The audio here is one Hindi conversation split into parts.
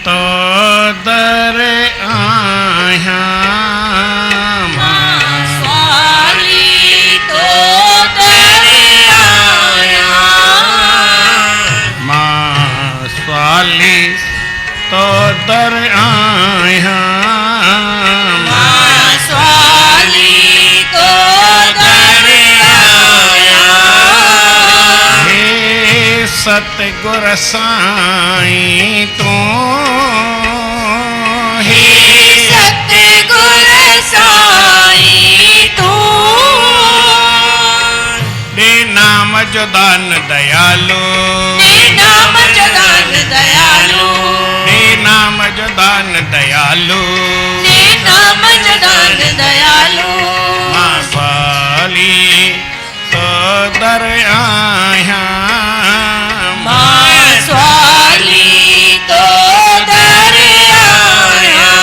तो दर आया स्वाली तो दर आया माँ स्वाली तो दर आया माँ स्वाली तो दर आया हे सतगुर साईं तू हे सतगुर साईं तू दे नाम जो दान दयालु दे नाम जो दान दयालु दे नाम जो दान दयालु दे नाम जो दान दयालु माँ स्वाली तो दर आया माँ स्वाली तो दर आया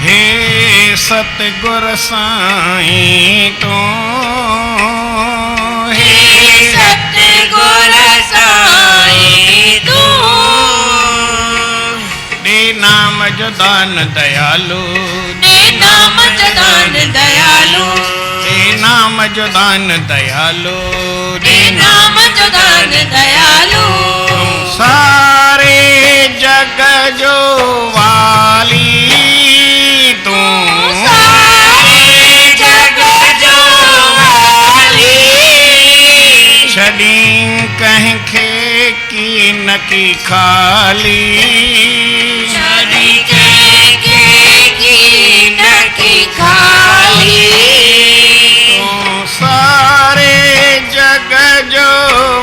हे सतगुर साईं तू हे सतगुर साईं तू दे नाम जो दान दयालु दे नाम जो दान दयालु दे नाम जो दान दयालु दे नाम जो दान दयालु सारे जग जो वाली तू सारे जग जो वाली छड़ी कहीं खे की न की खाली छड़ी के की न की खाली तू सारे जग जो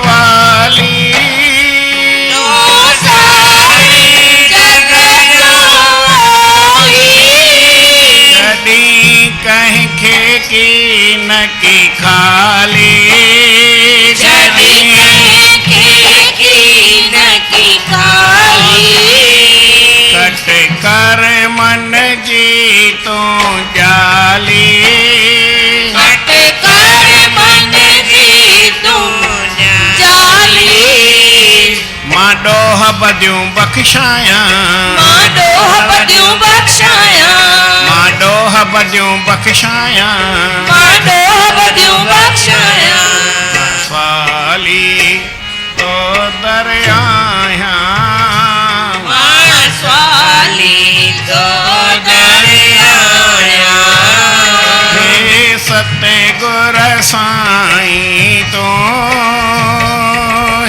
वाली तो सारे जग जो वाली छड़ी कहीं खे की न की खाली छड़ी की न की खाली कट कर मन जी तू जाली कट कर मन जी तुम जाली मां डोह बदियूं बख्शाया मां डोह बदियूं बख्शाया मां डोह बदियूं बख्शाया मां डोह बदियूं बख्शाया स्वाली तो दर आया मां स्वाली तो दर आया हे सतगुर साईं तो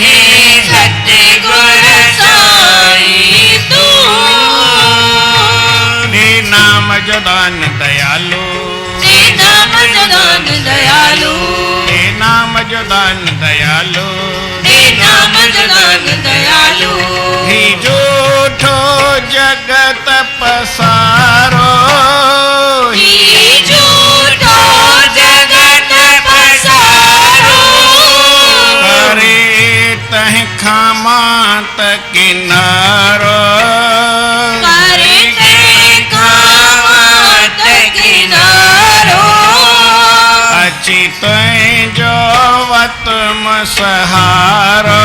हे सतगुर साईं तू दे नाम जो दान दयालु दे नाम जो दान दयालु दे नाम जो दान दयालु दे नाम जो दान दयालु ही झूठो जगत पसारो ही झूठो जगत पसारो करे तह खामात किनारो करे ते खावत किनारो अची तुझो वतम सहारो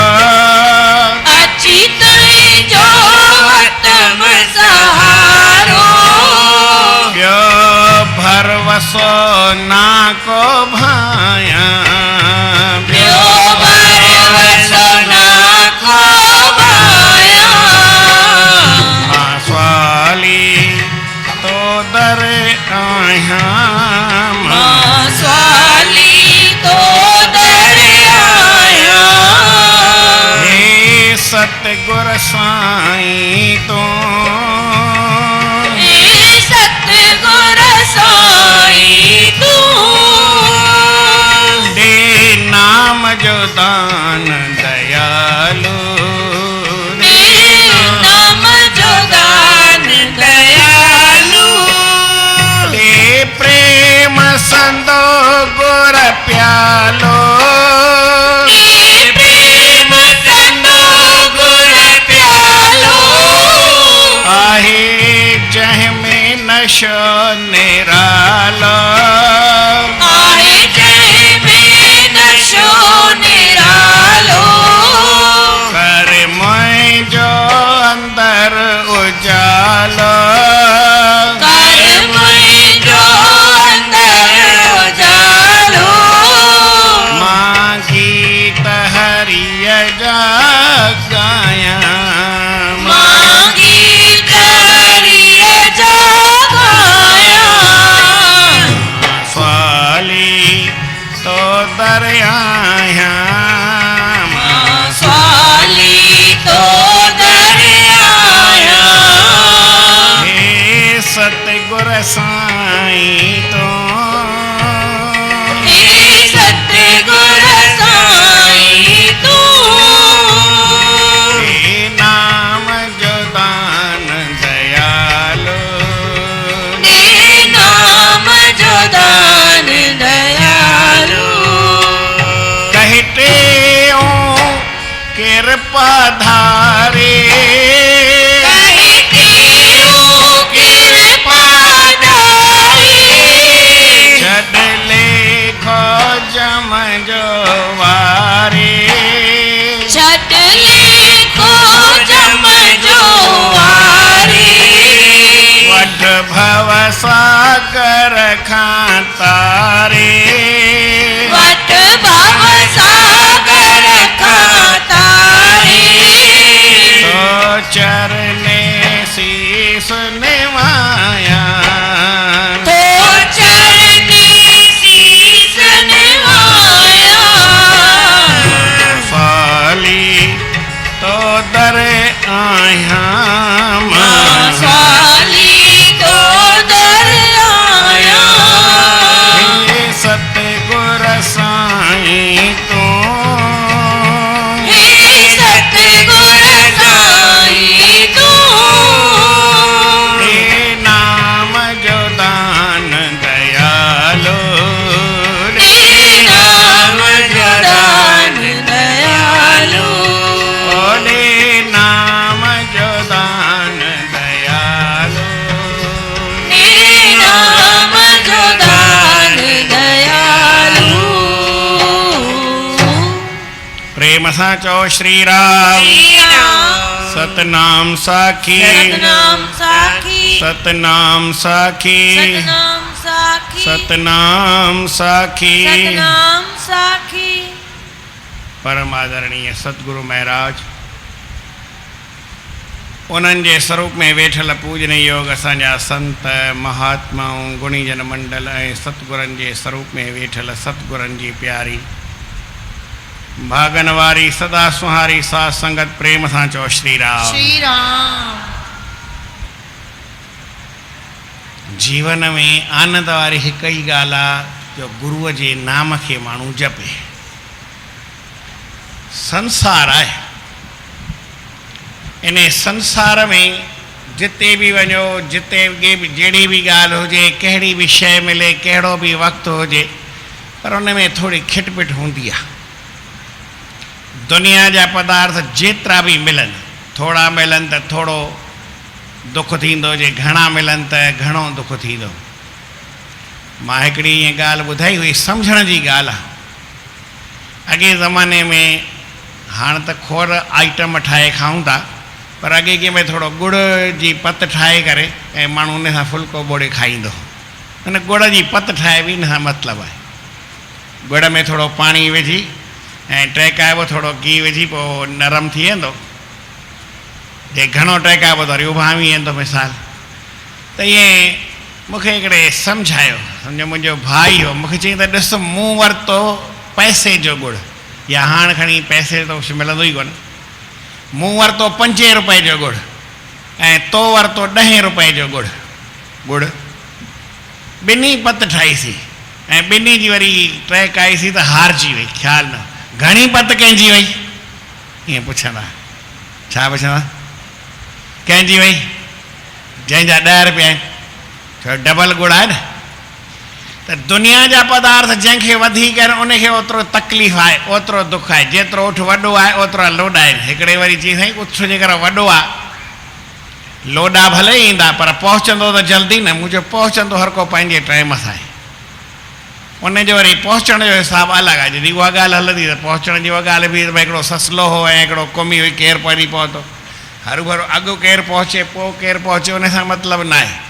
अची तुझो वतम सहारो ॿियो भरवसो ना को भाया ॿियो भरवसो ना को भाया मां स्वाली तो दर आया मां स्वाली तो दर आया हे सतगुर साईं तो हे सतगुर साईं तू दे नाम जो दान दयालु दे नाम जो दान दयालु दे प्रेम संदो गुर प्यालो दे प्रेम संदो गुर प्यालो आहे जह में नशो निरालो आहे जय में नशो निरालो कर मोय जो पधारे जम जो वारे जम जो वारे वट भव सागर खां तारे वट भव सागर खां तारे तो चरने शीस निवाया तो चरने शीस निवाया फाली तो दर आया साली तो दर आया हे सतगुर साईं तू हे सतगुर साईं तू हे नाम जो दान दयालो हे नाम जो दान दयालु ओले नाम जो दान दयालो हे नाम जो दान दयालु प्रेम सां चओ श्री राम श्री राम सतनाम साखी सतनाम साखी सतनाम साखी सतनाम साखी सतनाम साखी सतनाम साखी परम आदरणीय सतगुरु महाराज उन्हनि जे स्वरूप में वेठल पूजनीय योग असांजा संत महात्माऊं गुणीजन मंडल ऐं सतगुरनि जे स्वरूप में वेठल सतगुरनि जी प्यारी भागन वारी सदा सुहारी साध संगत प्रेम सां चओ श्री राम श्री राम जीवन में आनंद वारी हिकु ई ॻाल्हि आहे जो गुरूअ जे नाम खे माण्हू जपे संसार आहे इन संसार में जिते भी वञो जिते बि जहिड़ी भी ॻाल्हि हुजे कहिड़ी भी शइ मिले कहिड़ो भी वक़्तु हुजे पर उन में थोड़ी खिटपिट हूंदी आहे दुनिया जा पदार्थ जेतिरा भी मिलनि थोड़ा मिलनि त थोड़ो दुख थींदो जे घणा मिलनि त घणो दुख थींदो मां हिकिड़ी ईअं ॻाल्हि ॿुधाई हुई सम्झण जी ॻाल्हि आहे अॻे ज़माने में हाणे त खोर आइटम ठाहे खाऊं था पर अॻे कंहिं में थोरो गुड़ जी पत ठाहे करे ऐं माण्हू उन सां फुल्को ॿोड़े खाईंदो हुन गुड़ जी पत ठाहे बि हिन सां मतिलबु आहे गुड़ में थोरो पाणी विझी ऐं टहिकाइबो थोरो गिहु विझी पोइ नरम थी वेंदो जे घणो टहिकाइबो त वरी उभामी वेंदो मिसाल त ईअं मूंखे हिकिड़े सम्झायो सम्झो मुंहिंजो भाई हो मूंखे चई त ॾिस मूं वरितो पैसे जो गुड़ या हाणे खणी पैसे तो मिलंदो ई कोन मूं वरितो 5 रुपए जो गुड़ ऐं तो वरितो 10 रुपए जो गुड़ गुड़ ॿिन्ही पत ठाहीसीं ऐं ॿिन्ही जी वरी टहिकाईसीं त हारजी वई ख़्यालु न घणी पत कंहिंजी वई ईअं पुछंदा छा पुछंदा कंहिंजी वई जंहिंजा 10 रुपया आहिनि छो डबल गुड़ आहे न त दुनिया जा पदार्थ जंहिंखे वधीक आहिनि उनखे ओतिरो तकलीफ़ आहे ओतिरो दुख आहे जेतिरो उठ वॾो आहे ओतिरा लोॾा आहिनि हिकिड़े वरी चई साईं उठ जेकर वॾो आहे लोॾा भले ईंदा पर पहुचंदो त जल्दी न मुंहिंजो पहुचंदो हर को पंहिंजे टाइम सां आहे उनजो वरी पहुचण जो हिसाबु अलॻि आहे जॾहिं उहा ॻाल्हि हलंदी त पहुचण जी उहा ॻाल्हि बि भई हिकिड़ो ससलो हो ऐं हिकिड़ो कुमी हुई केरु पहिरीं पहुतो हरू भरू अॻु केरु पहुचे पोइ केरु पहुचे उन सां मतिलबु न आहे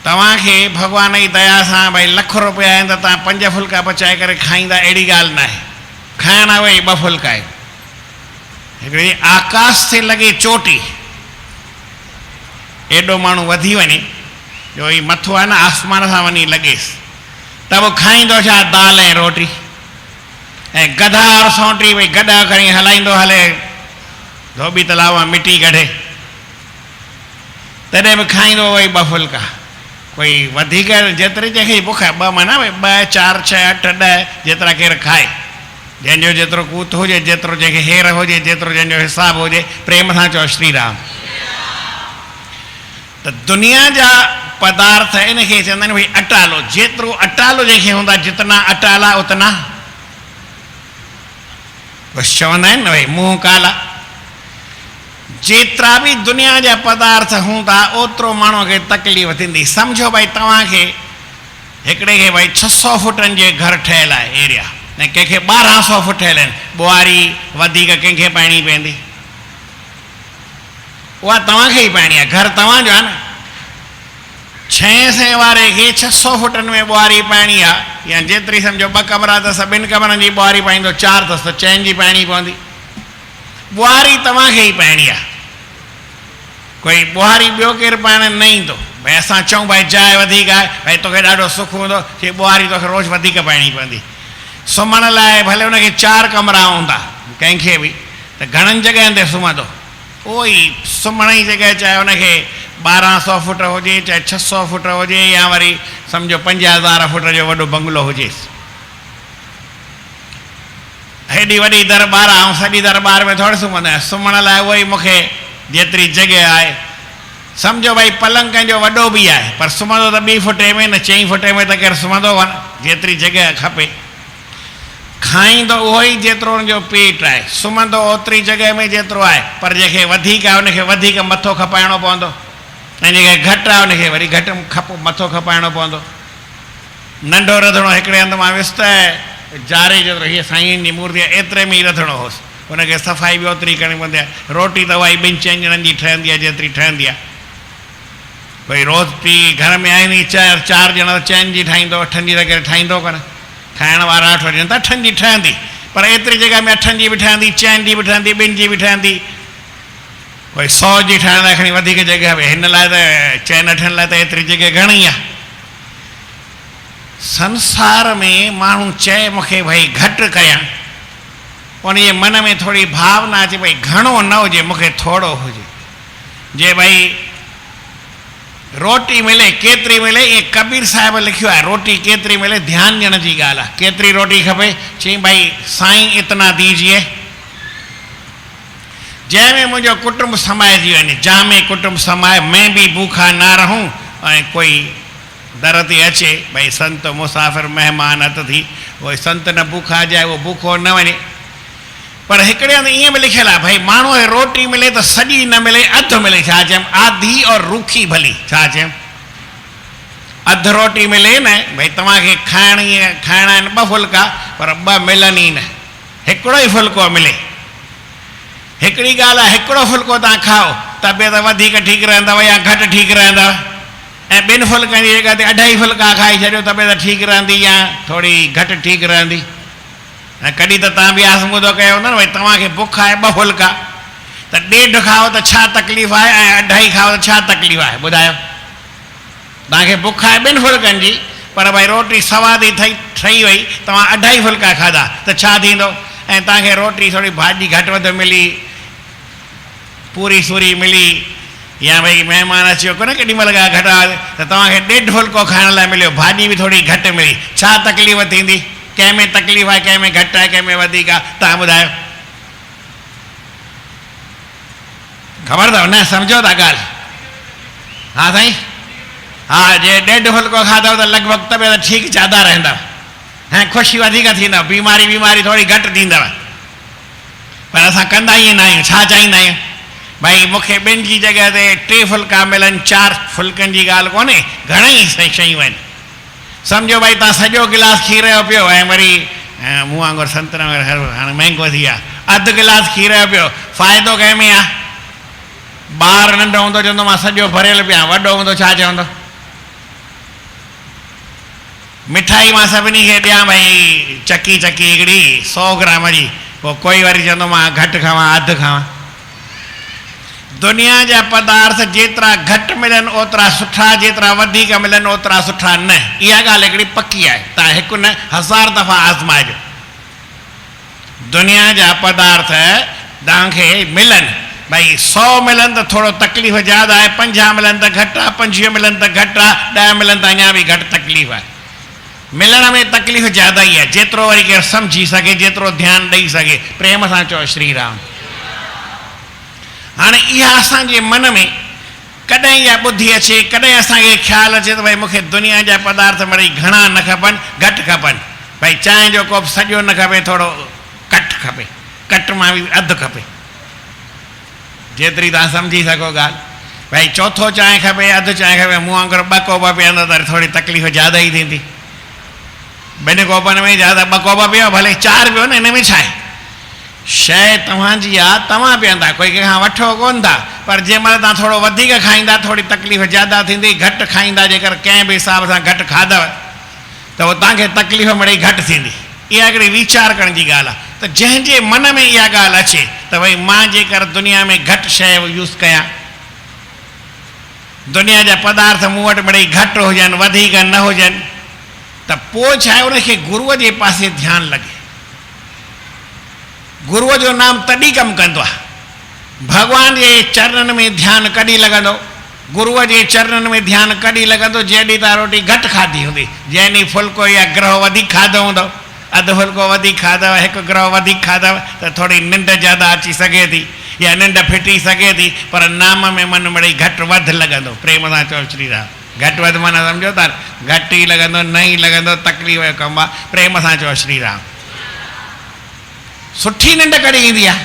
तव्हांखे भॻवान जी दया सां भई लख रुपया आहिनि त तव्हां 5 फुल्का पचाए करे खाईंदा अहिड़ी ॻाल्हि न आहे खाइणा उहे 2 फुल्का आहिनि हिकिड़ी आकाश ते लॻे चोटी एॾो माण्हू वधी वञे जो ही मथो आहे न आसमान सां वञी लॻेसि त पोइ खाईंदो छा दाल ऐं रोटी ऐं गधा और सौंटी भई गॾा खणी हलाईंदो हले धोबी तलाव मां मिटी कढे तॾहिं बि खाईंदो वही 2 फुल्का कोई वधीक जेतिरी जंहिंखे बुख आहे 2 माना भई 2 4 6 8 10 जेतिरा केरु खाए जंहिंजो जेतिरो कूत हुजे जेतिरो जंहिंखे हेर हुजे जेतिरो जंहिंजो हिसाबु हुजे प्रेम सां चओ श्री राम त दुनिया जा पदार्थ इनखे चवंदा आहिनि भई अटालो जेतिरो अटालो जंहिंखे हूंदा जितना अटाला उतना बसि चवंदा आहिनि न भई मुंहुं काला। जेतिरा बि दुनिया जा पदार्थ हूंदा ओतिरो माण्हूअ खे तकलीफ़ थींदी। सम्झो भई तव्हांखे हिकिड़े खे भई 600 फुटनि जे घर ठहियलु आहे एरिया, ऐं कंहिंखे 1200 फुट ठहियल आहिनि, ॿुहारी वधीक कंहिंखे पाइणी पवंदी? उहा तव्हांखे ई पाइणी आहे, घर तव्हांजो आहे न। 600 वारे खे 600 फुटनि में ॿुहारी पाइणी आहे, या जेतिरी सम्झो 2 कमरा अथसि 2 कमरनि जी ॿुहारी पाईंदो, 4 अथसि त चइनि जी पाइणी पवंदी। ॿुहारी तव्हांखे ई पाइणी आहे, कोई ॿुहारी ॿियो केरु पाइण न ईंदो। भई असां चऊं भई जाइ वधीक आहे, भई तोखे ॾाढो सुख हूंदो, चई ॿुहारी तोखे रोज़ु वधीक पाइणी पवंदी। सुम्हण लाइ भले हुनखे 4 कमरा हूंदा कंहिंखे बि, त घणनि जॻहियुनि ते सुम्हंदो? उहो ई सुम्हण जी जॻह चाहे हुनखे 1200 फुट हुजे, चाहे 600 फुट हुजे, या वरी सम्झो 50,000 फुट जो वॾो बंगलो हुजेसि। हेॾी वॾी दरबार ऐं सॼी दरबार में थोरी सुम्हंदा आहियूं। सुम्हण लाइ उहो ई मूंखे जेतिरी जॻह आहे, सम्झो भई पलंग कंहिंजो वॾो बि आहे, पर सुम्हंदो त 2 फुटे में न 4 फुटे में त केरु सुम्हंदो कोन, जेतिरी जॻह खपे। खाईंदो उहो ई जेतिरो हुनजो पेट आहे, सुम्हंदो ओतिरी जॻह में जेतिरो आहे, पर जंहिंखे वधीक आहे उनखे वधीक मथो खपाइणो पवंदो, ऐं जंहिंखे घटि आहे उनखे वरी घटि मथो खपाइणो पवंदो। नंढो रंधिणो हिकिड़े हंधि मां वियुसि त जारे जेतिरो, हीअ साईं जी मूर्ति आहे एतिरे में ई रंधिणो हुउसि, हुनखे सफ़ाई बि ओतिरी करणी पवंदी आहे। रोटी त उहा ई 2-4 ॼणनि जी ठहंदी आहे जेतिरी ठहंदी आहे। भई रोज़ पी घर में आहिनि 4 ॼणा त 4 जी ठाहींदो, 8 जी त केरु ठाहींदो कोन। खाइण वारा 8 हुजनि त 8 जी ठहंदी, पर एतिरी जॻह में 8 जी बि ठहंदी, 4 जी बि ठहंदी, 2 जी बि ठहंदी। भई 100 जी ठाहिण लाइ खणी वधीक जॻह भई हिन लाइ त 4-8 लाइ त एतिरी जॻह घणी आहे। संसार में माण्हू चए मूंखे भई घटि कयां, उन जे मन में थोरी भावना अचे भई घणो न हुजे, मूंखे थोरो हुजे। जे भई रोटी मिले केतिरी मिले, ये कबीर साहिब लिखियो आहे, रोटी केतिरी मिले ध्यानु ॾियण जी ॻाल्हि आहे। केतिरी रोटी खपे? चई भई साईं इतना दीजिए जंहिंमें मुंहिंजो कुटुंब समाइजी वञे, जंहिंमें कुटुंब समाए मैं भी भूखा ना रहूं। ऐं कोई दर ते अचे भई संत मुसाफ़िर महिमान अतिथि, उहो संत न भूखा जाए, उहो भूखो न वञे। पर हिकिड़े हंधि ईअं बि लिखियलु आहे भई माण्हूअ खे रोटी मिले त सॼी न मिले, अधु मिले। छा चयमि? आधी और रूखी भली। छा चयमि? अधु रोटी मिले न, भई तव्हांखे खाइणा आहिनि 2 फुल्का, पर 2 मिलनि ई न, हिकिड़ो ई फुल्को मिले। हिकिड़ी ॻाल्हि आहे, हिकिड़ो फुल्को तव्हां खाओ, तबियत वधीक ठीकु रहंदव या घटि ठीकु रहंदव, ऐं 2 फुल्कनि जी जॻह ते 2.5 फुल्का खाई छॾियो, तबियत ठीकु रहंदी या थोरी घटि ठीकु रहंदी। ऐं कॾहिं त तव्हां बि आज़मूदो कयो हूंदो न, भई तव्हांखे बुख आहे 2 फुल्का, त 1.5 खाओ त छा तकलीफ़ आहे, ऐं 2.5 खाओ त छा तकलीफ़ आहे? ॿुधायो। तव्हांखे बुख आहे 2 फुल्कनि जी, पर भई रोटी सवादी ठही वई, तव्हां 2.5 फुल्का खाधा त छा थींदो? ऐं तव्हांखे रोटी थोरी भाॼी घटि वधि मिली, पूरी सूरी मिली, या भई महिमान अचियो कोन केॾी महिल घटि आहे, त तव्हांखे 1.5 फुल्को खाइण लाइ मिलियो, भाॼी बि थोरी घटि मिली, छा तकलीफ़ थींदी? कंहिंमें तकलीफ़ आहे, कंहिंमें घटि आहे, कंहिंमें वधीक आहे? तव्हां ॿुधायो। ख़बर अथव न? सम्झो था ॻाल्हि? हा साईं, हा। जे 1.5 फुल्को खाधव त लॻभॻि तबियत ठीकु ज़्यादा रहंदव, ऐं ख़ुशी वधीक थींदव, बीमारी थोरी घटि थींदव। पर असां कंदा ईअं न आहियूं। छा चाहींदा आहियूं? भई मूंखे 2 जी जॻह ते 3 फुल्का मिलनि, 4 फुल्कनि जी ॻाल्हि कोन्हे, घणेई शयूं आहिनि। सम्झो भई तव्हां सॼो गिलास खीर जो पियो, ऐं वरी मूं वांगुरु संतरा हाणे महांगो थी आहे, अधु गिलास खीर जो पियो, फ़ाइदो कंहिं में आहे? ॿार नंढो हूंदो चवंदो मां सॼो भरियल पिया, वॾो हूंदो छा चवंदो? मिठाई मां सभिनी खे ॾियां भई चकी हिकिड़ी 100 ग्राम जी, पोइ कोई वरी चवंदो मां घटि खावां, अधु खावां। दुनिया जा पदार्थ जेतिरा घटि मिलनि ओतिरा सुठा, जेतिरा वधीक मिलनि ओतिरा सुठा न। इहा ॻाल्हि हिकिड़ी पकी आहे, तव्हां हिकु न 1000 दफ़ा आज़माइजो। दुनिया जा पदार्थ तव्हांखे मिलनि, भई 100 मिलनि त थोरो तकलीफ़ ज़्यादा आहे, 50 मिलनि त घटि आहे, 25 मिलनि त घटि आहे, 10 मिलनि त अञा बि घटि तकलीफ़ आहे। मिलण में तकलीफ़ ज़्यादा ई आहे, जेतिरो वरी केरु सम्झी सघे, जेतिरो ध्यानु ॾेई सघे। प्रेम सां चओ श्री राम। हाणे इहा असांजे मन में कॾहिं इहा ॿुधी अचे, कॾहिं असांखे ख़्यालु अचे त भई मूंखे दुनिया जा पदार्थ मिड़ई घणा न खपनि, घटि खपनि। भई चांहि जो कोप सॼो न खपे, थोरो घटि खपे। कट मां बि अधु खपे, जेतिरी तव्हां सम्झी सघो ॻाल्हि। भाई चौथो चांहि खपे, अधु चांहि खपे, मूं वांगुरु 2 कोप पीअंदो त थोरी तकलीफ़ ज़्यादा ई थींदी। 2 कोपनि में ज़्यादा 2 कोप पीओ, भले 4 पियो न, हिन में छा आहे? शइ तव्हांजी आहे, तव्हां पीअंदा, कोई कंहिंखां वठो कोन था। पर जंहिंमहिल तव्हां थोरो वधीक खाईंदा थोरी तकलीफ़ ज़्यादा थींदी। घटि खाईंदा जेकर कंहिं बि हिसाब सां घटि खाधव त उहो तव्हांखे तकलीफ़ मिड़ई घटि थींदी। इहा हिकिड़ी वीचार करण जी ॻाल्हि आहे। त जंहिंजे मन में इहा ॻाल्हि अचे त भई मां जेकर दुनिया में घटि शइ यूज़ कयां, दुनिया जा पदार्थ मूं वटि मिड़ई घटि हुजनि, वधीक न हुजनि, त पोइ छा आहे उनखे गुरूअ जे पासे ध्यानु लॻे। गुरूअ जो नाम तॾहिं कमु कंदो आहे। भॻवान जे चरणनि में ध्यानु कॾहिं लॻंदो? गुरूअ जे चरणनि में ध्यानु कॾहिं लॻंदो? जंहिं ॾींहुं तव्हां रोटी घटि खाधी हूंदी, जंहिं ॾींहुं फुल्को या ग्रह वधीक खाधो हूंदो, अधु फुल्को वधीक खाधव, 1 ग्रह वधीक खाधव, त थोरी निंड ज़्यादा अची सघे थी या निंड फिटी सघे थी, पर नाम में मन मिड़ई घटि वधि लॻंदो। प्रेम सां चओ श्री राम। घटि वधि माना सम्झो था, घटि ई लॻंदो, न ई लॻंदो, तकलीफ़ जो कमु आहे। प्रेम सां चओ श्री राम। सुठी निंड कॾहिं ईंदी आहे?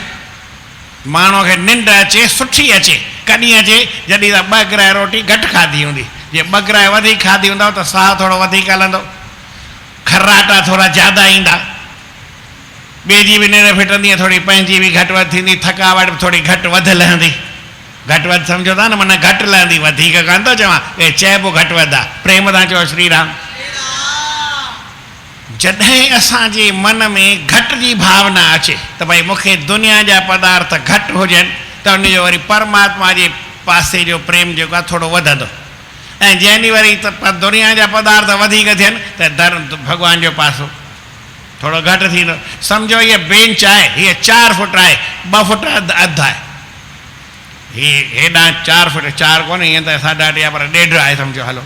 माण्हूअ खे निंड अचे, सुठी अचे कॾहिं अचे? जॾहिं त 2 ग्रह रोटी घटि खाधी हूंदी। जे 2 ग्रह वधीक खाधी हूंदव त साह थोरो वधीक हलंदो, खर्राटा थोरा ज़्यादा ईंदा, ॿिए जी बि निंड फिटंदी, थोरी पंहिंजी बि घटि वधि थींदी, थकावट बि थोरी घटि वधि लहंदी। घटि वधि सम्झो था न, माना घटि लहंदी, वधीक कान थो चवां, इहे चइबो घटि वधि आहे। प्रेम सां चओ श्री राम। जॾहिं असांजे मन में घटि जी भावना अचे त भई मूंखे दुनिया जा पदार्थ घटि हुजनि, त उनजो वरी परमात्मा जे पासे जो प्रेम जेको आहे थोरो वधंदो। ऐं जंहिं ॾींहुं वरी दुनिया जा पदार्थ वधीक थियनि त भॻवान जो पासो थोरो घटि थींदो। सम्झो हीअ बेंच आहे, हीअ 4 फुट आहे, 2 फुट अधु आहे। हीअ हेॾां 4 फुट, 4 कोन्हे, ईअं त 8.5 आहे, पर 1.5 आहे सम्झो, हलो।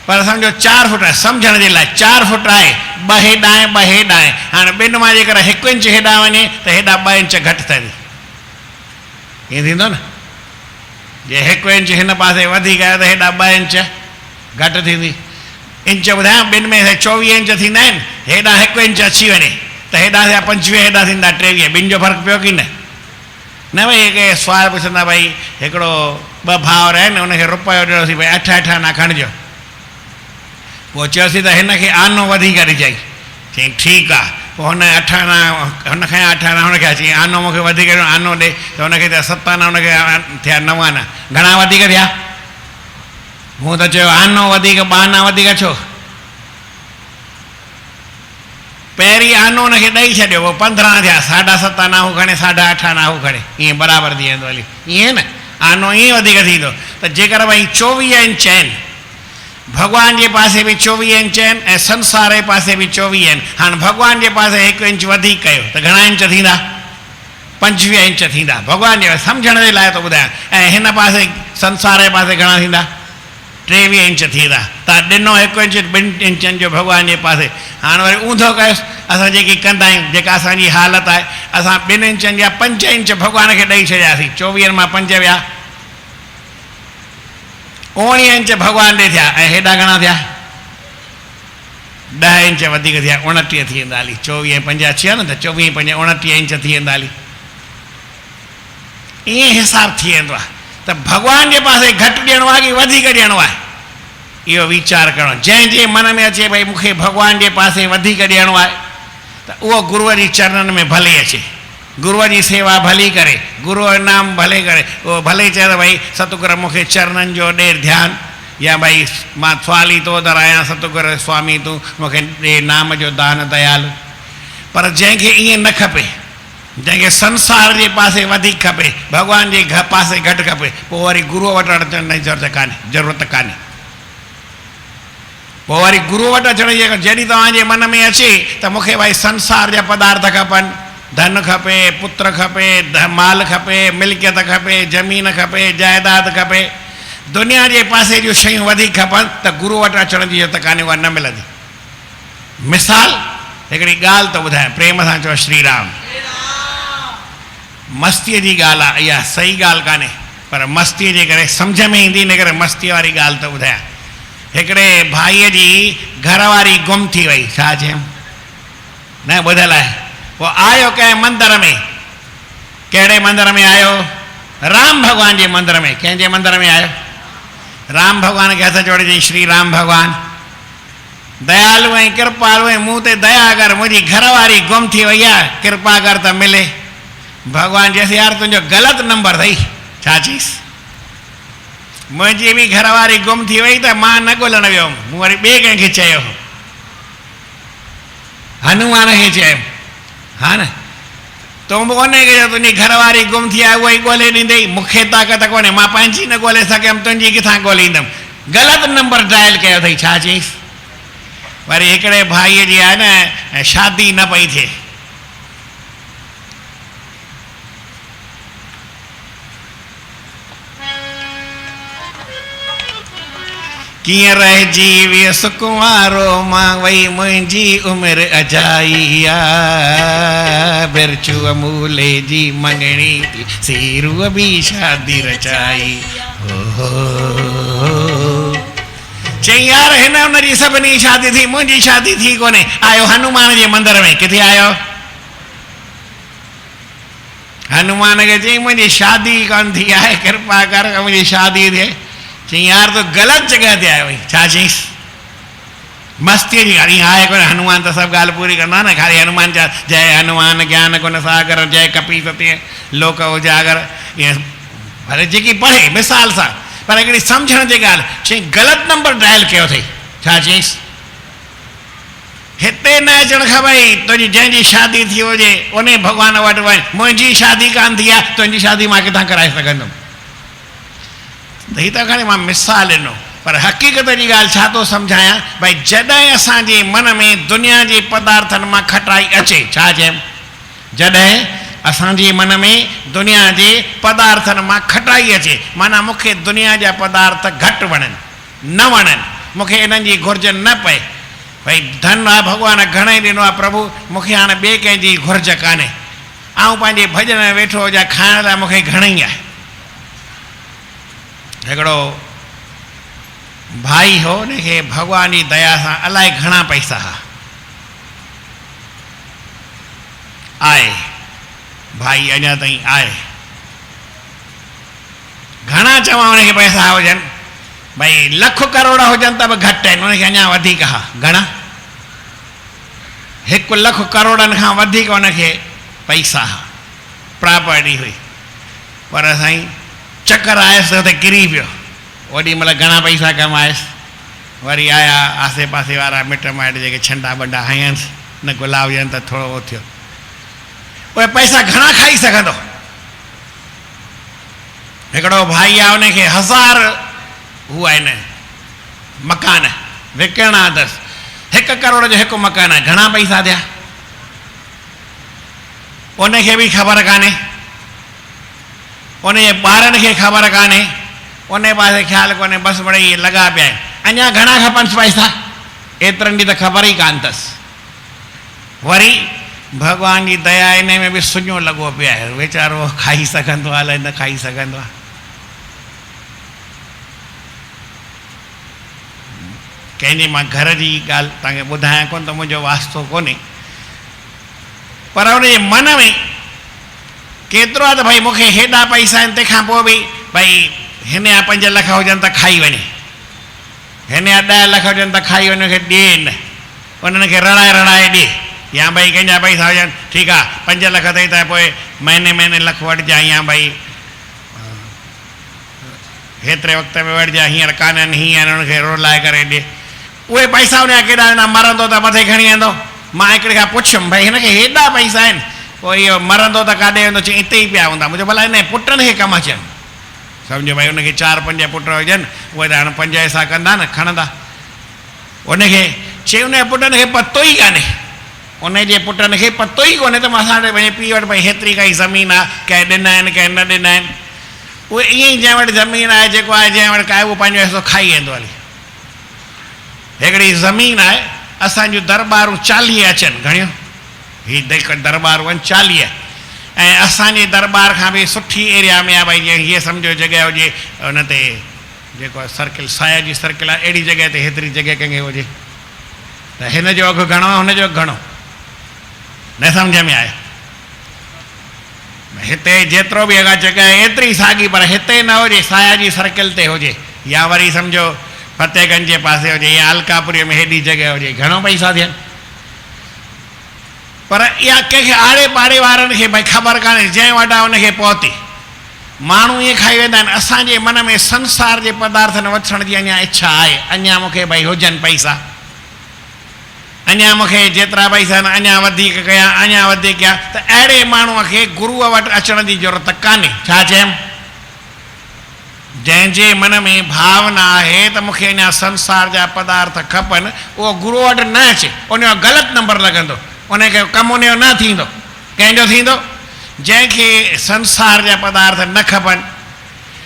पर सम्झो 4 फुट आहे, सम्झण जे लाइ 4 फुट आहे, 2 हेॾां आहे, 2 हेॾां आहे। हाणे ॿिनि मां जेकर 1 इंच हेॾां वञे त हेॾां 2 इंच घटि थींदी। ईअं थींदो न? जे 1 इंच हिन पासे वधीक आहे त हेॾां 2 इंच घटि थींदी। इंच ॿुधायां, ॿिनि में 24 इंच थींदा आहिनि, हेॾां 1 इंच अची वञे त हेॾां थिया 25, हेॾां थींदा 23। ॿिनि जो फ़र्क़ु पियो की न? न भई के सुवाल पुछंदा, भई हिकिड़ो 2 भाउर आहिनि, उनखे रुपयो ॾिनोसीं, भई 8 आना खणिजो। पोइ चयोसीं त हिनखे आनो वधीक ॾिजाई। चई ठीकु आहे। पोइ हुन 8 आना हुन खयां, 8 आना हुनखे अची, आनो मूंखे वधीक ॾिनो, आनो ॾे, त हुनखे थिया 7 आना, हुनखे थिया 9 आना। घणा वधीक थिया? मूं त चयो आनो वधीक, 2 आना वधीक छो? पहिरीं आनो हुनखे ॾेई छॾियो, पोइ 15 थिया, 7.5 आना हू खणे, 8.5 आना हू खणे, ईअं बराबरि थी वेंदो। हली ईअं न, आनो ईअं वधीक थींदो। त जेकर भई 24 इंच आहिनि, भॻवान जे पासे बि 24 इंच आहिनि ऐं संसार जे पासे बि 24 आहिनि। हाणे भॻवान जे पासे 1 इंच वधीक कयो त घणा इंच थींदा? 25 इंच थींदा। भॻवान जे सम्झण जे लाइ थो ॿुधायां। ऐं हिन पासे संसार जे पासे घणा थींदा? 23 इंच थींदा। तव्हां ॾिनो 1 इंच 2 इंचनि जो भॻवान जे पासे। हाणे वरी ऊंधो कयोसि, असां जेकी कंदा आहियूं, जेका असांजी हालत आहे, असां 2 इंचनि जा 5 इंच भॻवान खे ॾेई छॾियासीं। 24 मां 5 विया, 19 इंच भॻवान ॾे थिया। ऐं हेॾा घणा थिया? 10 इंच वधीक थिया, 29 थी वेंदा। हली 24 5 अची विया न, त 24 5 29 इंच थी वेंदा। हली ईअं हिसाबु थी वेंदो आहे। त भॻवान जे पासे घटि ॾियणो आहे कि वधीक ॾियणो आहे, इहो वीचार करणो। जंहिंजे मन में अचे भई मूंखे भॻवान जे पासे वधीक ॾियणो आहे, त उहो गुरूअ जी चरणनि में भले अचे, गुरूअ जी सेवा भली करे, गुरूअ जो नाम भले करे। उहो भले चए त भई सतगुरु मूंखे चरणनि जो ॾे ध्यानु, या भई मां थवाली तो दर आहियां, सतगुरु स्वामी तूं मूंखे ॾे नाम जो दान दयालु। पर जंहिंखे ईअं न खपे, जंहिंखे संसार जे पासे वधीक खपे, भॻवान जे पासे घटि खपे, पोइ वरी गुरूअ वटि अचण जी ज़रूरत कान्हे। पोइ वरी गुरूअ वटि अचण जी जॾहिं तव्हांजे मन में अचे त मूंखे भई संसार जा पदार्थ खपनि, धन खपे, पुत्र खपे, माल खपे, मिल्कियत खपे, ज़मीन खपे, जाइदाद खपे, दुनिया जे पासे जूं शयूं वधीक खपनि, त गुरू वटि अचण जी ज़रूरत कान्हे, उहा न मिलंदी। मिसाल हिकिड़ी ॻाल्हि थो ॿुधायां, प्रेम सां चओ श्री राम। मस्तीअ जी ॻाल्हि आहे, इहा सही ॻाल्हि कान्हे, पर मस्तीअ जे करे सम्झ में ईंदी, इन करे मस्तीअ वारी ॻाल्हि थो ॿुधायां। हिकिड़े भाईअ जी घरवारी गुम थी वई, छा चयमि न ॿुधल आहे। पोइ आयो कंहिं मंदर में, कहिड़े मंदर में आयो? राम भगवान जे मंदर में। कंहिंजे मंदर में आयो? राम भगवान खे हथ जोड़े चई, श्री राम भगवान दयालु ऐं कृपालु ऐं मूं ते दया कर, मुंहिंजी घरवारी गुम थी वई आहे, कृपा कर त मिले। भगवान चयसि, यार तुंहिंजो ग़लति नंबर अथई। छा चईसि? मुंहिंजी बि घरवारी गुम थी वई त मां न ॻोल्हणु वियुमि, मूं वरी ॿिए कंहिंखे चयो, हनुमान खे चयुमि। हा न, तूं बि कोन्हे कि तुंहिंजी घरवारी गुम थी आहे, उहा ई ॻोल्हे ॾींदई। मूंखे ताक़त कोन्हे, मां पंहिंजी न ॻोल्हे सघियमि, तुंहिंजी किथां ॻोल्हींदुमि? ग़लति नंबर डायल कयो अथई। छा चईसि? वरी हिकिड़े भाईअ जी आहे न शादी न पई थिए, कीअं रहिजी वियसि कुंवारो मां, वई मुंहिंजी उमिरि अजाई आहे, बिरचू अमूले जी मंगणी थी, सीरूअ बि शादी रचाई। चई, यार हिन हुनजी सभिनी शादी थी, मुंहिंजी शादी थी कोन्हे। आयो हनुमान जे मंदर में। किथे आयो? हनुमान खे चई, मुंहिंजी शादी कोन थी आहे, कृपा कर मुंहिंजी शादी थिए। चई, यार तो ग़लति जगह ते आयो। छा चईसि? मस्तीअ जी ॻाल्हि आहे कोन। हनुमान त सभु ॻाल्हि पूरी कंदो आहे न। खाली हनुमान जा जय हनुमान ज्ञान गुण सागर, जय कपी सत्य लोक उजागर, ईअं भले जेकी पढ़े मिसाल सां, पर हिकिड़ी सम्झण जी ॻाल्हि। चई, ग़लति नंबर डायल कयो अथई। छा चईसि? हिते न अचणु खपई, तुंहिंजी जंहिंजी शादी थी हुजे उन भॻवान वटि वञ। मुंहिंजी शादी कान थी आहे, तुंहिंजी शादी मां किथां कराए सघंदुमि? त हीअ त खणी मां मिसाल ॾिनो, पर हक़ीक़त जी ॻाल्हि छा थो सम्झायां? भई जॾहिं असांजे मन में दुनिया जे पदार्थनि मां खटाई अचे, छा चयमि? जॾहिं असांजे मन में दुनिया जे पदार्थनि मां खटाई अचे, माना मूंखे दुनिया जा पदार्थ घटि वणनि, न वणनि, मूंखे इन्हनि जी घुर्ज न पए। भई धन आहे भॻवान घणेई ॾिनो आहे, प्रभु मूंखे हाणे ॿिए कंहिंजी घुर्ज कान्हे, ऐं पंहिंजे भॼन में वेठो हुजां, खाइण लाइ मूंखे घणेई आहे। हिकिड़ो भाई हो, उनखे भॻवान जी दया सां अलाए घणा पैसा हुआ। आहे भाई अञा ताईं आहे, घणा चवां उनखे पैसा हुजनि, भई लख करोड़ हुजनि त बि घटि आहिनि, उनखे अञा वधीक हा। घणा? 1 लख करोड़नि खां वधीक उनखे पैसा हा, प्रॉपर्टी हुई। पर साईं चक्कर आयसि हुते किरी पियो। ओॾी महिल घणा पैसा कमायसि, वरी आया आसे पासे वारा मिट माइट जेके छंडा बंडा हयसि, न गुलाब हुजनि त थोरो उहो थियो। उहे पैसा घणा खाई सघंदो? हिकिड़ो भाई आहे, उनखे 1000 हू आहिनि मकान विकिणा अथसि, 1 करोड़ जो 1 मकान आहे, घणा पैसा थिया? उनखे बि ख़बर कान्हे, उनजे ॿारनि खे ख़बर कान्हे, उन पासे ख़्यालु कोन्हे, बसि मिड़ई इहे लॻा पिया आहिनि। अञा घणा खपनिसि पैसा? एतिरनि जी त ख़बर ई कान अथसि। वरी भॻवान जी दया इन में बि सुञो लॻो पियो आहे, वीचारो खाई सघंदो आहे अलाए न खाई सघंदो आहे। कंहिंजे मां घर जी ॻाल्हि तव्हांखे ॿुधायां कोन त मुंहिंजो वास्तो कोन्हे, पर उनजे मन में केतिरो आहे त भई मूंखे हेॾा पैसा आहिनि, तंहिंखां पोइ बि भई हिन जा 5 लख हुजनि त खाई वञे, हिन जा 10 लख हुजनि त खाई वञे, खे ॾिए न, उन्हनि खे रड़ाए रड़ाए ॾिए। या भई कंहिंजा पैसा हुजनि, ठीकु आहे 5 लख अथई त पोइ महीने लख वठिजांइ, या भई हेतिरे वक़्त में वठिजांइ, हींअर कान्हनि, हीअं उन्हनि खे रुलाए करे ॾिए। उहे पैसा उन जा केॾा वेंदा? मरंदो त मथे खणी वेंदो। मां हिकिड़े खां पुछियुमि, भई हिनखे हेॾा पैसा आहिनि, पोइ इहो मरंदो त काॾे वेंदो? चई हिते ई पिया हूंदा। मुंहिंजो भला हिन पुटनि खे कमु अचनि, सम्झो भई हुनखे 4-5 पुट हुजनि, उहे त हाणे 5 हिसा कंदा न, खणंदा। उनखे चई उनजे पुटनि खे पतो ई कान्हे, उनजे पुटनि खे पतो ई कोन्हे त मां असांजे पंहिंजे पीउ वटि भई हेतिरी काई ज़मीन आहे, कंहिं ॾिना आहिनि कंहिं न ॾिना आहिनि। उहे ईअं ई जंहिं वटि ज़मीन आहे, जेको आहे जंहिं वटि का आहे, उहो पंहिंजो हिसो खाई वेंदो हली। हिकिड़ी ज़मीन आहे, असांजूं दरबारूं 40 अचनि, घणियूं हीअ दरबारूं आहिनि 40, ऐं असांजे दरबार खां बि सुठी एरिया में आहे, भई जीअं हीअ सम्झो जॻह हुजे हुन ते जेको आहे सर्किल, साया जी सर्किल आहे, अहिड़ी जॻह ते हेतिरी जॻह कंहिंखे हुजे त हिन जो अघु घणो आहे, हुन जो अघु घणो, न सम्झ में आयो? हिते जेतिरो बि अॻा जॻह एतिरी साॻी, पर हिते न हुजे, सायाजी सर्किल ते हुजे, या वरी सम्झो फतेहगंज जे पासे हुजे, या अलकापुरी में हेॾी जॻह हुजे, घणो पैसा थियनि। पर इहा कंहिंखे आड़े पाड़े वारनि खे भई ख़बर कान्हे, जंहिं वॾा उनखे पहुती। माण्हू ईअं खाई वेंदा आहिनि। असांजे मन में संसार जे पदार्थनि वठण जी अञा इच्छा आहे, अञा मूंखे भई हुजनि पैसा, अञा मूंखे जेतिरा पैसा आहिनि अञा वधीक कया, अञा वधीक कया। त अहिड़े माण्हूअ खे गुरूअ वटि अचण जी ज़रूरत कान्हे। छा चयमि? जंहिंजे मन में भावना आहे त मूंखे अञा संसार जा पदार्थ खपनि, उहो गुरू वटि न अचे, उनजो ग़लति नंबर लॻंदो, उनखे कमु उनजो न थींदो। कंहिंजो थींदो? जंहिंखे संसार जा पदार्थ न खपनि।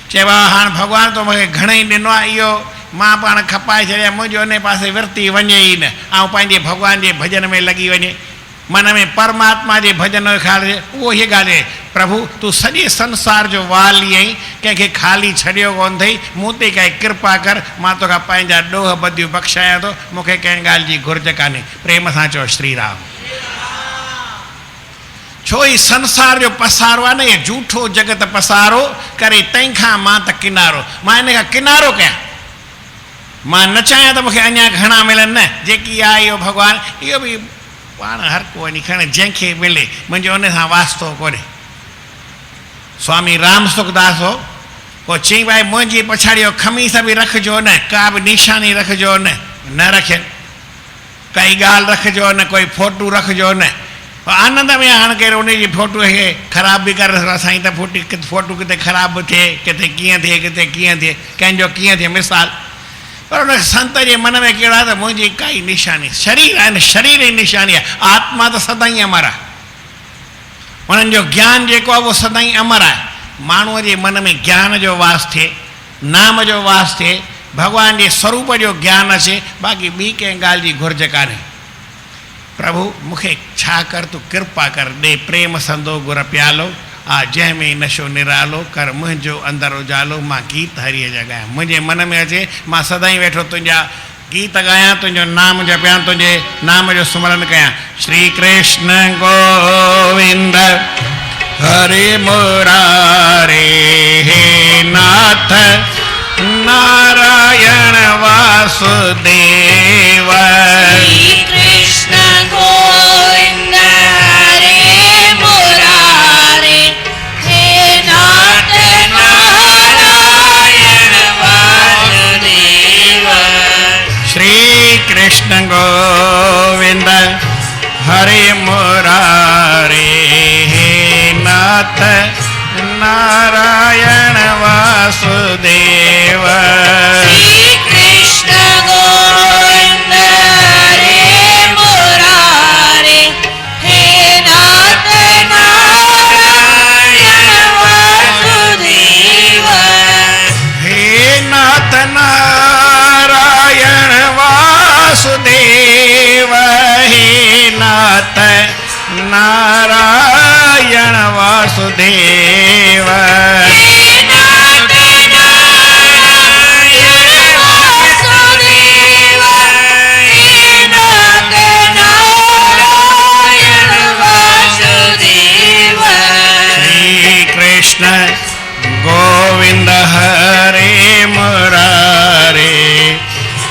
चइबो आहे हाणे भॻवानु तो मूंखे घणेई ॾिनो आहे, इहो मां पाण खपाए छॾिया, मुंहिंजो उन पासे विर्ती वञे ई न, ऐं पंहिंजे भॻवान जे भॼन में लॻी वञे, मन में परमात्मा जे भॼन जो ख़्यालु हुजे। उहो हीअ ॻाल्हि आहे, प्रभु तूं सॼे संसार जो वाली आहीं, कंहिंखे ख़ाली छॾियो कोन अथई, मूं ते काई कृपा कर, मां तोखां पंहिंजा ॾोह बदियूं बख़्शायां थो, मूंखे कंहिं ॻाल्हि जी घुर्ज कान्हे। प्रेम सां चओ श्री राम। छो ही संसार जो पसारो आहे न, इहो झूठो जगत पसारो करे, तंहिंखां मां त किनारो, मां इन खां किनारो कयां। मां न चाहियां त मूंखे अञा घणा मिलनि, न जेकी आहे इहो भॻवानु, इहो बि पाण हर को वञी खणे, जंहिंखे मिले, मुंहिंजो उन सां वास्तो कोन्हे। स्वामी राम सुखदास हो, पोइ चई भाई मुंहिंजी पछाड़ी जो खमीस बि रखिजो न, का बि निशानी रखिजो न रखियनि, काई ॻाल्हि रखिजो न, कोई फोटू रखिजो न। आनंद में हाणे केरु उनजी फोटूअ खे ख़राब बि करे सघंदा, साईं त फोटू किथे ख़राब बि थिए, किथे कीअं थिए, किथे कीअं थिए, कंहिंजो कीअं थिए मिसाल। पर उन संत जे मन में कहिड़ो आहे त मुंहिंजी काई निशानी, शरीर आहे न, शरीर जी निशानी आहे, आत्मा त सदाईं अमर आहे, उन्हनि जो ज्ञान जेको आहे उहो सदाईं अमर आहे। माण्हूअ जे मन में ज्ञान जो वास थिए, नाम जो वास थिए, भॻवान जे स्वरूप जो ज्ञान अचे, बाक़ी ॿी कंहिं ॻाल्हि जी घुर्ज कान्हे। प्रभु मूंखे छा कर, तूं कृपा कर, ॾे प्रेम संदो गुर प्यालो, जंहिंमें नशो निरालो कर, मुंहिंजो अंदरि उजालो, मां गीत हरीअ जा ॻायां, मुंहिंजे मन में अचे, मां सदाईं वेठो तुंहिंजा गीत ॻायां, तुंहिंजो नाम जपियां, तुंहिंजे नाम जो सुमरन कयां। श्री कृष्ण गोविंद हरे मुरारे, हे नाथ नारायण वासुदेव। श्री कृष्ण गोविंद हरे मुरारे, हे नाथ नारायण वासुदेव। श्री कृष्ण गोविंद हरे मुरारे, हे नाथ नारायण वासुदेव। श्री कृष्ण गोविंद हरे मुरारे, हे नाथ नारायण वासुदेव। हे नाथ नारायण वासुदेव, हे नाथ नारायण वासुदेव। हे नाथ नारायण वासुदेव, हे नाथ नारायण वासुदेव। श्री कृष्ण गोविंद हरे मुरारे,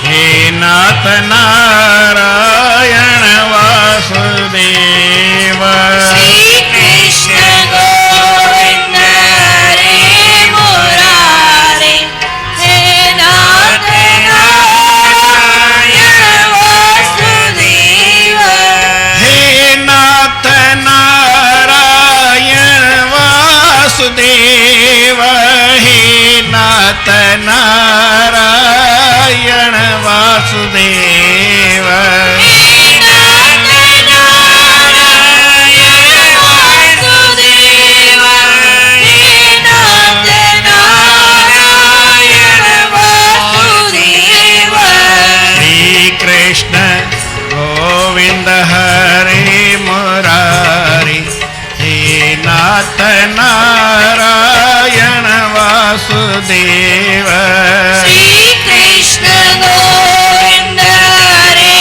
हे नाथ नारायण वासुदेव। श्री कृष्ण गोविंद हरे मुरारे, हे नाथ नारायण वासुदेव। हे नाथ नारायण वासुदेव, हे नाथ नारायण वासुदेव। हे नाथ नारायण वासुदेव, हे नाथ नारायण वासुदेव। श्री कृष्ण गोविंद हरे मुरारी, हे नाथ नारायण वासुदेव। श्री कृष्ण गोविंद हरे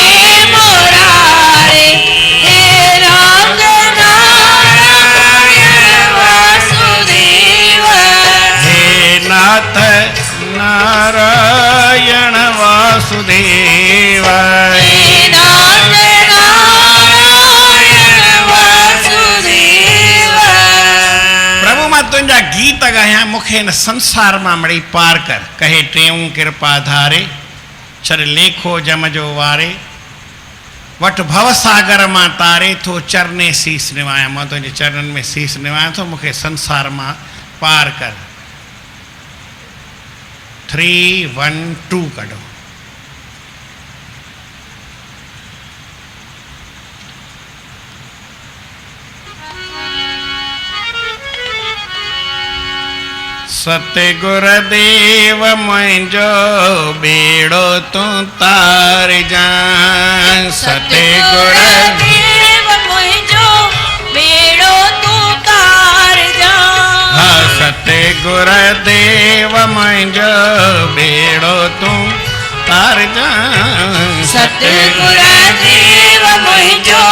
कया मुखे न संसार मां मड़ी पार कर कहे टेऊं कृपा धारे चर लेखो जम जो वारे वट भव सागर मां तारे थो चरने शीस निवाया मां तुझे चरणन में शीस निवाया थो मुखे संसार मां पार कर 3 1 2 कढो सतगुर देव मुंहिंजो बेड़ो तू तार जा सतगुर देव मुंहिंजो बेड़ो तू तार जा हाँ सतगुर देव मुंहिंजो बेड़ो तू तार जा सतगुर देव मुंहिंजो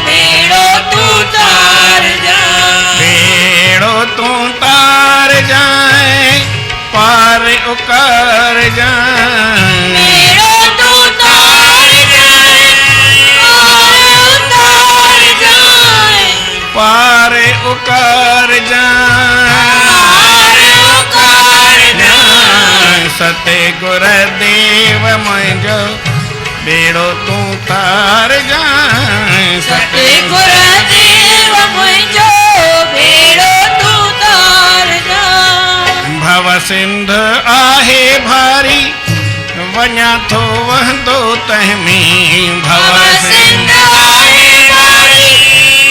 बेड़ो तू तार जा बेड़ो तू तार जाए पार उकार जाए बेड़ो तू तार जाए पार उकार जाए सतगुर देव मुंहिंजो बेड़ो तू तार जाए सतगुर देव मुंहिंजो बेड़ो तू तार जा भव सिंध आहे भारी वञा थो वहंदो तंहिंमें भव सिंध आहे भारी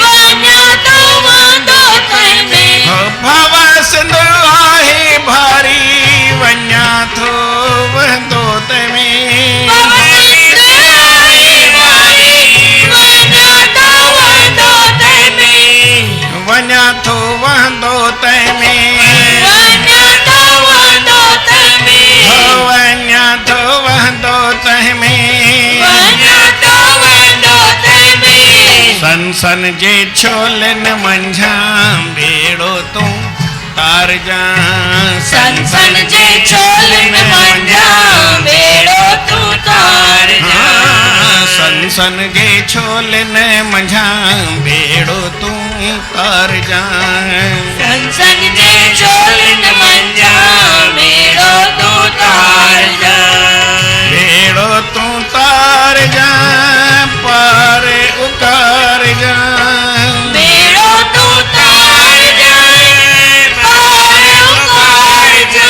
वञा थो वहंदो तंहिंमें भव सिंध आहे भारी वञा थो वहंदो तंहिंमें वञा थो वहंदो तंहिंमें वञा थो वहंदो तंहिंमें सन सन जे छोलन मंझा बेड़ो तू तार जा सन सन जे छोलन मंझा बेड़ो तू तार जा सन सन जे छोलन मंझा बेड़ो तू तार जा सन सन जे छोलन मंझा बेड़ो तू तार जा बेड़ो तू तार जा पार उकार जा बेड़ो तू तार जा पार उकार जा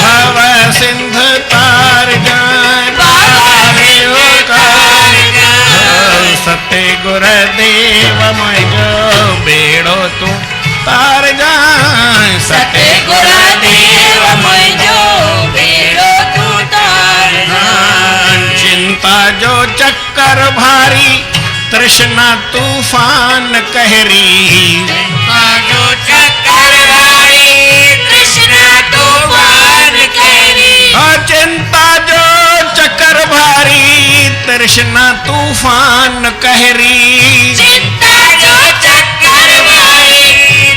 भव सिंध तार जा पार उकार जा सतगुर देव मुंहिंजो बेड़ो तू तार जा सतगुर देव मुंहिंजो बेड़ो तू तार जा चिंता जो चक्कर भारी तृष्णा तूफान कहरी जो चक्कर भारी कृष्णा तूफान कहरी चिंता जो चक्कर भारी तृष्णा तूफान कहरी चिंता जो चक्कर भारी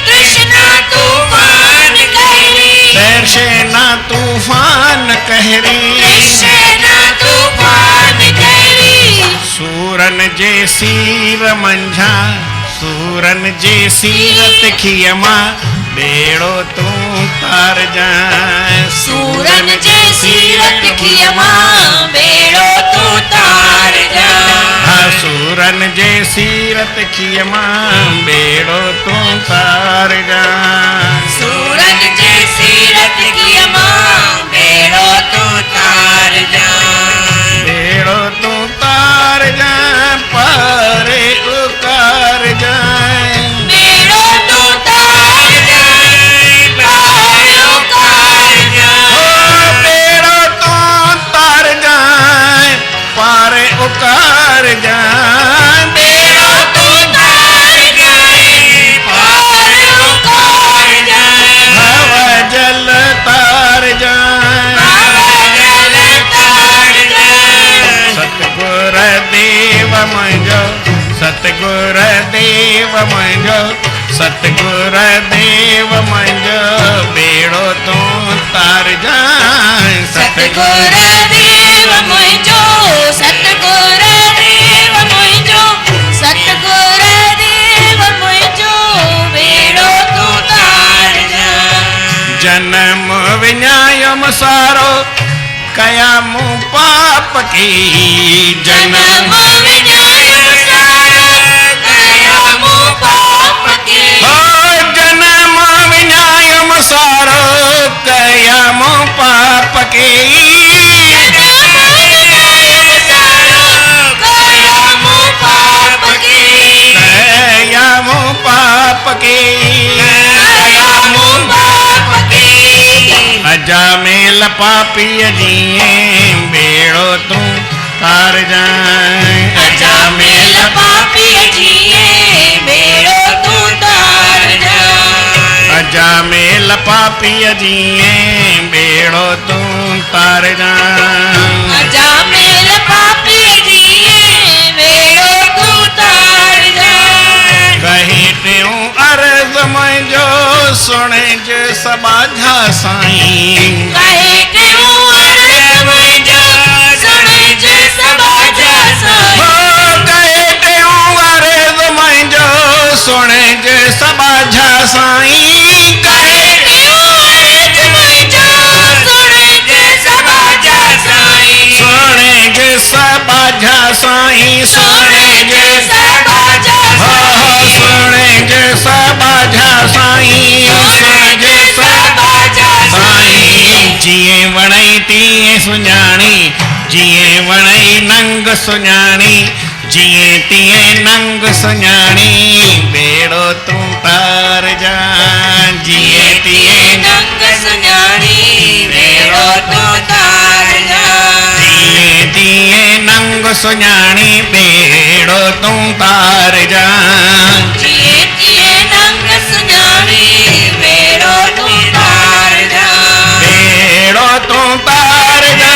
कृष्णा तूफान कहरी तृष्णा तूफान कहरी कृष्णा तूफान कहरी सूरन जे सीर मंझा सूरन जे सीरत खियमा बेड़ो तू तार जा सूरन जे सीरत खियमा बेड़ो तू तार जा सूरन जे सीरत खियमा बेड़ो तू तार जा सूरन जे सीरत खियमा बेड़ो तू तार जा बेड़ो तू तार जा पार उकार जा बेड़ो तू तार जा पार उकार जा बेड़ो तू तार जा पार उकार जा बेड़ो तू तार जा पार उकार जा भव जल तार जा जल तार जा सतगुर देव मुंहिंजो सतगुर देव मुंहिंजो सतगुर देव मुंहिंजो बेड़ो तू तार जा सतगुर देव मुंहिंजो सतगुर देव मुंहिंजो सतगुर देव मुंहिंजो बेड़ो तू तार जा जन्म विञायम सारो कया मूं पाप की जन्म विञायम सारो कया मूं पाप की हो जन्म विञायम सारो कया मूं पाप की अजा मेल पापीअ जीअं बेड़ो तूं तार जाए अजा मेल पापीअ जीअं बेड़ो तूं तार जाए अजा मेल पापीअ जीअं बेड़ो तूं तार जाए अजा मेल पापीअ जीअं बेड़ो तूं तार जाए कहीं टियों अर्ज़ मुंहिंजो सुणिज सबाझा साईं कहे टियों अर्ज़ मुंहिंजो सुणिज सबाझा साईं हो कहे टियों अर्ज़ मुंहिंजो सुणिज सबाझा साईं कहे टियों अर्ज़ मुंहिंजो सुणिज सबाझा साईं सुणिज सबाझा साईं सुणिज सबाझा हो सुणिज सबाझा साईं सुणिज सबाझा साईं जीअं वणई तीअं सुञाणी जीअं वणई नंग सुञाणी जीअं तीअं नंग सुञाणी बेड़ो तूं तार जा जीअं तीअं नंग सुञाणी बेड़ो तूं तार जाए जीअं तीअं नंग सुञाणी बेड़ो तूं तार जा जिए जिए नंग सुञाणी बेड़ो तूं तार जाए बेड़ो तूं तार जा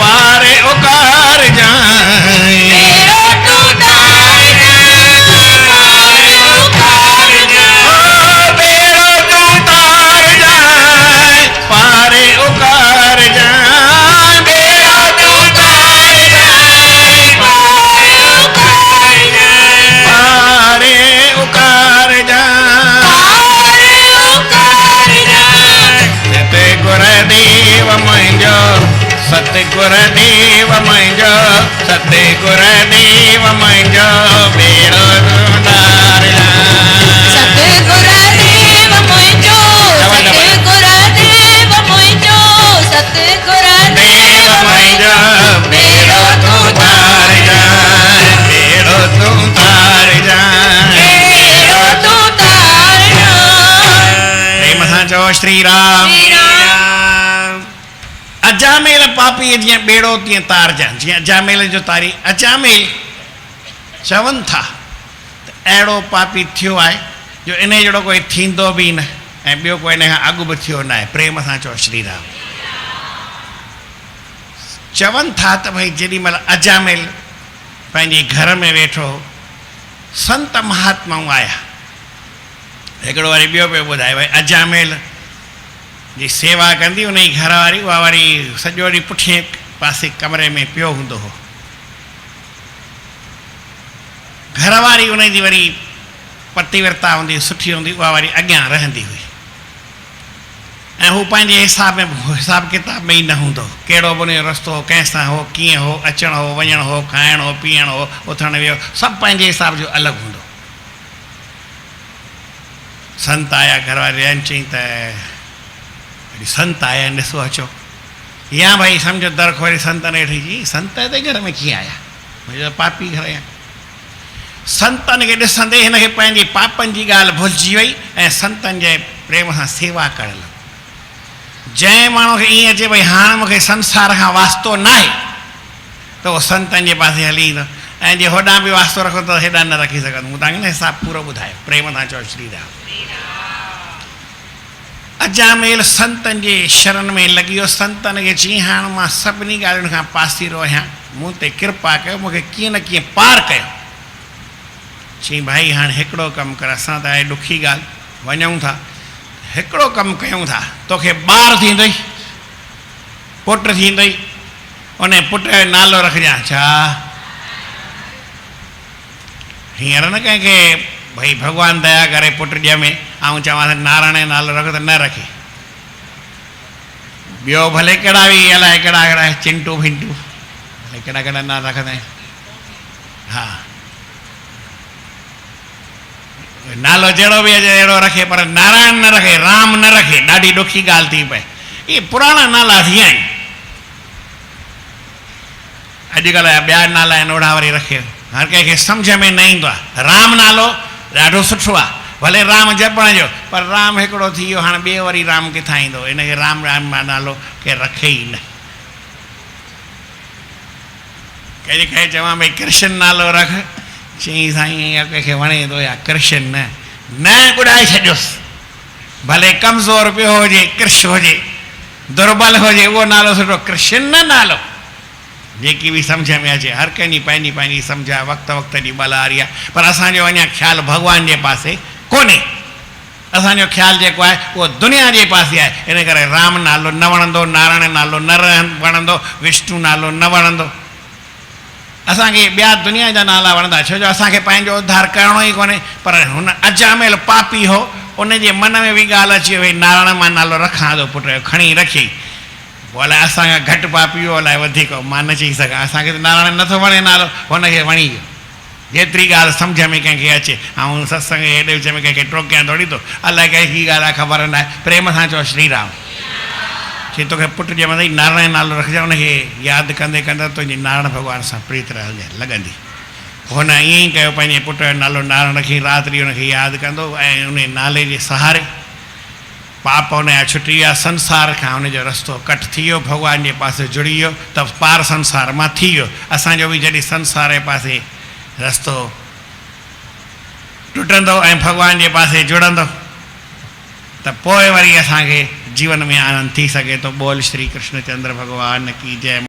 पारे उकार जा बेड़ो तूं तार जाए पार उकार जाए बेड़ो तूं तार जा पारे उकार जा बेड़ो तूं तार जा पार उकार जाए पारे उकार जा पार उकार जाए सतगुरुदेव मुंहिंजो सतगुरुदेव मुंहिंजो सतगुरुदेव मुंहिंजो बेड़ो तूं तार जा सतगुरुदेव मुंहिंजो सतगुरुदेव मुंहिंजो सतगुरुदेव देव मुंहिंजो बेड़ो तूं तार जा बेड़ो तूं तार जा बेड़ो तूं तार जाए प्रेम सां चओ श्री राम श्री राम अजामेल पापीअ जीअं बेड़ो तीअं तार जा जीअं अजामेल जो तारी अजामेल चवनि था त अहिड़ो पापी थियो आहे जो इन जहिड़ो कोई थींदो बि न ऐं ॿियो कोई इन खां अॻु बि थियो न आहे प्रेम सां चओ श्री राम चवनि था त भई जेॾीमहिल अजामेल पंहिंजे घर में वेठो संत महात्माऊं आया हिकिड़ो वरी ॿियो पियो ॿुधाए भई अजामेल जी सेवा कंदी उन जी घर वारी उहा वरी सॼो ॾींहुं पुठिए पासे कमरे में पियो हूंदो हो घर वारी उन जी वरी पतिव्रता हूंदी सुठी हूंदी उहा वरी अॻियां रहंदी हुई ऐं हू पंहिंजे हिसाब किताब में ई न हूंदो कहिड़ो बि उन जो रस्तो हो कंहिंसां हो कीअं हो अचणु हो वञणु हो खाइणु हो पीअणु हो उथणु वियो सभु पंहिंजे हिसाब जो अलॻि हूंदो संत आया घर वारे आहिनि चई त संत आया आहिनि ॾिसो अचो या भई सम्झो दर खोले संतनि हेठि जी संत ते घर में कीअं आया मुंहिंजो पापी घर आहियां संतनि खे ॾिसंदे हिनखे पंहिंजे पापनि जी ॻाल्हि भुलिजी वई ऐं संतनि जे प्रेम सां सेवा करणु लॻो जंहिं माण्हू खे ईअं अचे भई हाणे मूंखे संसार खां वास्तो न आहे त उहो संतनि जे पासे हली ईंदो ऐं जे होॾां बि वास्तो रखो त हेॾां न रखी सघंदो मूं तव्हांखे न हिसाबु पूरो ॿुधायो प्रेम सां चओ श्री राम अजामेल संतनि जे शरण में लॻी वियो संतनि खे चई हाणे मां सभिनी ॻाल्हियुनि खां पासीरो आहियां मूं ते कृपा कयो मूंखे कीअं न कीअं पार कयो चई भाई हाणे हिकिड़ो कमु कर असां त आहे ॾुखी ॻाल्हि वञूं था हिकिड़ो कमु कयूं था तोखे ॿार थींदई पुट थींदई उन पुट जो नालो रखजांइ छा हींअर न कंहिंखे भई भॻवानु दया करे पुट ॼमे ऐं चवां नारायण जो नालो रख त न रखे ॿियो भले कहिड़ा बि अलाए कहिड़ा कहिड़ा चिंटू भिंटू अलाए कहिड़ा कहिड़ा ना रखंदा आहिनि। हा नालो जहिड़ो बि अचे अहिड़ो रखे पर नारायण न रखे, राम न रखे, ॾाढी ॾुखी ॻाल्हि थी पए। इहे पुराणा नाला थी विया आहिनि। अॼुकल्ह जा ॿिया नाला आहिनि ओड़ा वरी रखे, हर कंहिंखे सम्झ में न ईंदो आहे। राम नालो ॾाढो सुठो आहे, भले राम जपण जो, पर राम हिकिड़ो थी वियो, हाणे ॿियो वरी राम किथां ईंदो? इनखे राम राम नालो केरु रखे ई न। कंहिंजे कंहिं चवां भई कृष्ण नालो रख, चई साईं या कंहिंखे वणे थो या कृष्ण न ॿुधाए छॾियोसि, भले कमज़ोर पियो हुजे कृष्ण हुजे, दुर्बल हुजे उहो नालो सुठो, कृष्ण न नालो। जेकी बि सम्झ में अचे, हर कंहिंजी पंहिंजी पंहिंजी सम्झ आहे, वक़्त वक़्त जी बलारी आहे, पर असांजो अञा ख़्यालु भॻवान जे पासे कोन्हे। असांजो ख़्यालु जेको आहे उहो दुनिया जे पासे आहे। इन करे राम नालो न वणंदो, नारायण नालो न वणंदो, विष्णु नालो न वणंदो। असांखे ॿिया दुनिया जा नाला वणंदा, छो जो असांखे पंहिंजो उद्धार करिणो ई कोन्हे। पर हुन अजामिल पापी हो, उनजे मन में बि ॻाल्हि अची वई, नारायण मां नालो रखां थो पुट जो, खणी रखियईं। पोइ अलाए असांखां घटि पापी हो अलाए वधीक, मां न चई सघां। असांखे त नारायण नथो वणे नालो, हुनखे वणी वियो। जेतिरी ॻाल्हि सम्झ में कंहिंखे अचे, ऐं सत्संग हेॾे विच में कंहिंखे टोकियां थोरी थो, अलाए कंहिंखे हीअ ॻाल्हि आहे ख़बर न आहे, प्रेम सां चओ श्री राम। चई तोखे पुट जे मथां नारायण नालो रखजांइ, उनखे यादि कंदे कंदे तुंहिंजी नारायण भॻवान सां प्रीत लॻंदी। हुन ईअं ई कयो, पंहिंजे पुट जो नालो नारायण रखी रात्रि हुनखे यादि कंदो, ऐं उन नाले जे सहारे पाप हुनजा छुटी विया, संसार खां हुनजो रस्तो कट थी वियो, भॻवान जे पासे जुड़ी वियो, त पार संसार मां थी वियो। असांजो बि जॾहिं संसार जे पासे रस्तो टुटंदो ऐं भॻवान जे पासे जुड़ंदो, त पोइ वरी असांखे जीवन में आनंद थी सघे थो। बोल श्री कृष्ण चंद्र भॻवान की जय।